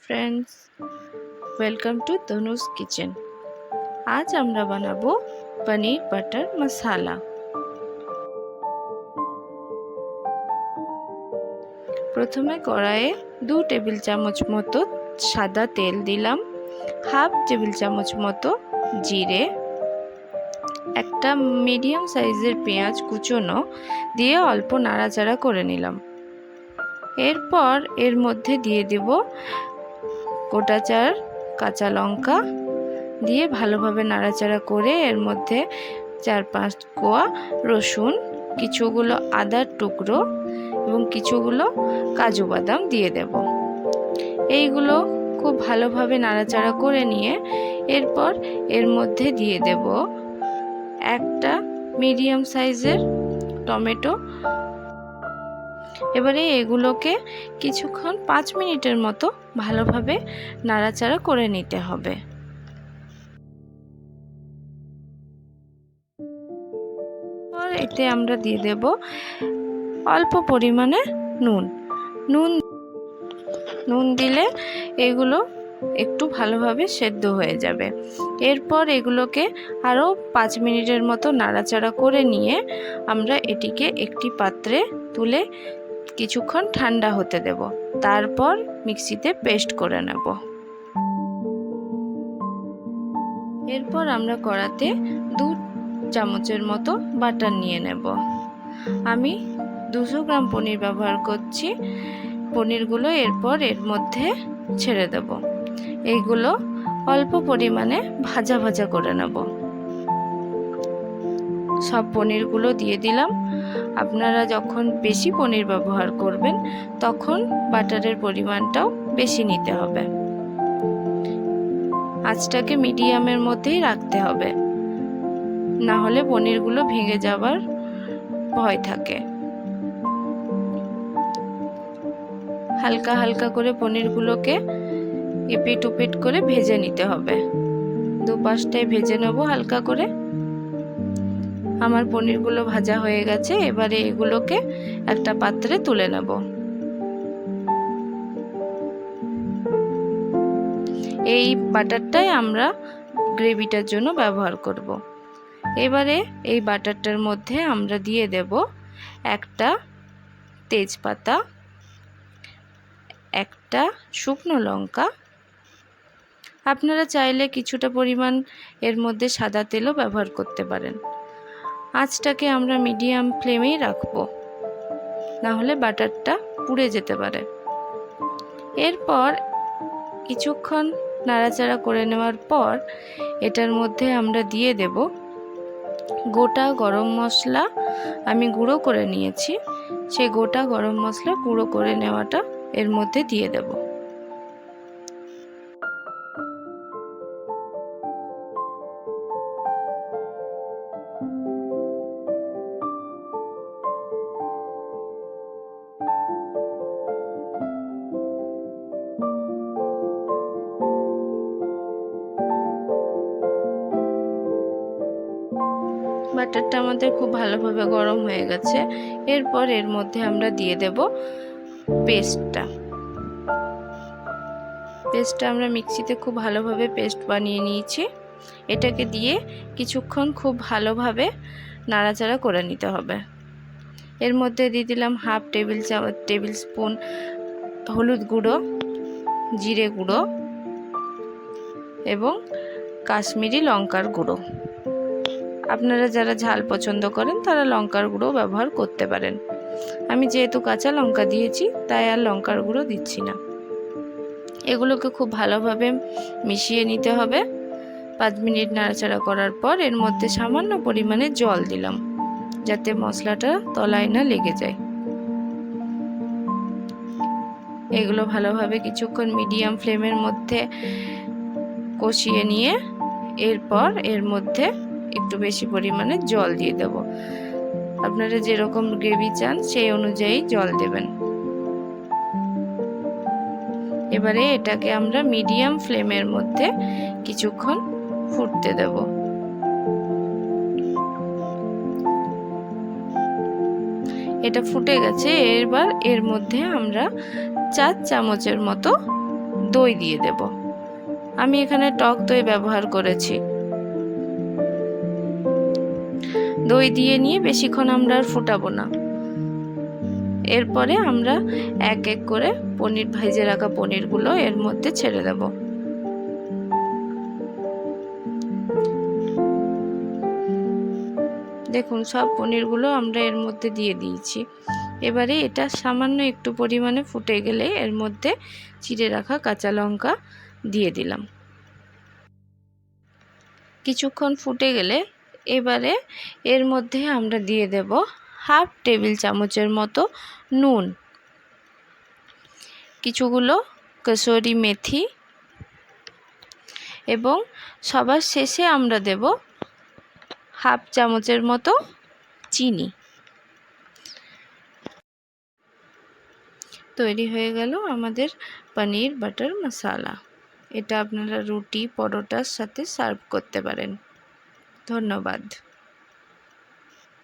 Friends, welcome to Tanuj kitchen. आज আমরা বানাবো পনির বাটার মশলা। প্রথমে কড়াইয়ে 2 টেবিল চামচ মতো সাদা তেল দিলাম, হাফ টেবিল চামচ মতো জিরে, একটা মিডিয়াম সাইজের পেঁয়াজ কুচনো দিয়ে অল্প নাড়াচাড়া করে নিলাম। এরপর এর মধ্যে দিয়ে দেব গোটা 4 কাঁচা লঙ্কা দিয়ে ভালোভাবে নাড়াচাড়া করে এর মধ্যে 4-5 কোয়া রসুন, কিছুগুলো আদার টুকরো এবং কিছুগুলো কাজু বাদাম দিয়ে দেব। এইগুলো খুব ভালোভাবে নাড়াচাড়া করে নিয়ে এরপর এর মধ্যে দিয়ে দেব একটা মিডিয়াম সাইজের টমেটো। এবারে এগুলোকে কিছুক্ষণ 5 মিনিটের মতো ভালোভাবে নাড়াচাড়া করে নিতে হবে। এতে আমরা দিয়ে দেব অল্প পরিমাণে নুন দিলে এগুলো একটু ভালোভাবে সেদ্ধ হয়ে যাবে। এরপর এগুলোকে আরও 5 মিনিটের মতো নাড়াচাড়া করে নিয়ে আমরা এটিকে একটি পাত্রে তুলে কিছুক্ষণ ঠান্ডা হতে দেব। তারপর মিক্সিতে পেস্ট করে নেব। এরপর আমরা কড়াতে 2 চামচের মতো বাটার নিয়ে নেব। আমি 200 গ্রাম পনির ব্যবহার করছি। পনিরগুলো এরপর এর মধ্যে ছেড়ে দেব। এইগুলো অল্প পরিমাণে ভাজা ভাজা করে নেব। সব পনিরগুলো দিয়ে দিলাম। আপনারা যখন বেশি পনির ব্যবহার করবেন তখন বাটারের পরিমাণটাও বেশি নিতে হবে। আঁচটাকে মিডিয়ামের মধ্যেই রাখতে হবে, না হলে পনিরগুলো ভেঙে যাওয়ার ভয় থাকে। হালকা হালকা করে পনিরগুলোকে এপিট ওপিট করে ভেজে নিতে হবে। দুপাশটাই ভেজে নেব হালকা করে। আমার পনিরগুলো ভাজা হয়ে গেছে। এবারে এগুলোকে একটা পাত্রে তুলে নেব। এই বাটারটাই আমরা গ্রেভিটার জন্য ব্যবহার করব। এবারে এই বাটারটার মধ্যে আমরা দিয়ে দেব একটা তেজপাতা, একটা শুকনো লঙ্কা। আপনারা চাইলে কিছুটা পরিমাণ এর মধ্যে সাদা তেলও ব্যবহার করতে পারেন। আঁচটাকে আমরা মিডিয়াম ফ্লেমেই রাখব, না হলে বাটারটা পুড়ে যেতে পারে। এরপর কিছুক্ষণ নাড়াচাড়া করে নেওয়ার পর এটার মধ্যে আমরা দিয়ে দেব গোটা গরম মশলা। আমি গুঁড়ো করে নিয়েছি। সেই গোটা গরম মশলা গুঁড়ো করে নেওয়াটা এর মধ্যে দিয়ে দেব। বাটারটা আমাদের খুব ভালোভাবে গরম হয়ে গেছে। এরপর এর মধ্যে আমরা দিয়ে দেব পেস্টটা আমরা মিক্সিতে খুব ভালোভাবে পেস্ট বানিয়ে নিয়েছি। এটাকে দিয়ে কিছুক্ষণ খুব ভালোভাবে নাড়াচাড়া করে নিতে হবে। এর মধ্যে দিয়ে দিলাম হাফ টেবিল স্পুন হলুদ গুঁড়ো, জিরে গুঁড়ো এবং কাশ্মীরি লঙ্কার গুঁড়ো। আপনারা যারা ঝাল পছন্দ করেন তারা লঙ্কার গুঁড়ো ব্যবহার করতে পারেন। আমি যেহেতু কাঁচা লঙ্কা দিয়েছি তাই আর লঙ্কার গুঁড়ো দিচ্ছি না। এগুলোকে খুব ভালোভাবে মিশিয়ে নিতে হবে। 5 মিনিট নাড়াচাড়া করার পর এর মধ্যে সামান্য পরিমাণে জল দিলাম, যাতে মশলাটা তলায় না লেগে যায়। এগুলো ভালোভাবে কিছুক্ষণ মিডিয়াম ফ্লেমের মধ্যে কষিয়ে নিয়ে এরপর এর মধ্যে একটু বেশি পরিমাণে জল দিয়ে দেব। আপনারা যেরকম গ্রেভি চান সেই অনুযায়ী জল দেবেন। এবারে এটাকে আমরা মিডিয়াম ফ্লেমের মধ্যে কিছুক্ষণ ফুটতে দেব। এটা ফুটে গেছে। এবার এর মধ্যে আমরা 4 চামচের মতো দই দিয়ে দেব। আমি এখানে টক দই ব্যবহার করেছি। দই দিয়ে নিয়ে বেশিক্ষণ আমরা আর ফুটাবো না। এরপরে আমরা এক এক করে পনির, ভেজে রাখা পনিরগুলো এর মধ্যে ছেড়ে দেব। দেখুন সব পনিরগুলো আমরা এর মধ্যে দিয়ে দিয়েছি। এবারে এটা সামান্য একটু পরিমাণে ফুটে গেলে এর মধ্যে চিড়ে রাখা কাঁচা লঙ্কা দিয়ে দিলাম। কিছুক্ষণ ফুটে গেলে এবারে এর মধ্যে আমরা দিয়ে দেব হাফ টেবিল চামচের মতো নুন, কিছুগুলো কসুরি মেথি এবং সবার শেষে আমরা দেব হাফ চামচের মতো চিনি। তৈরি হয়ে গেল আমাদের পনির বাটার মশালা। এটা আপনারা রুটি, পরোটার সাথে সার্ভ করতে পারেন। ধন্যবাদ।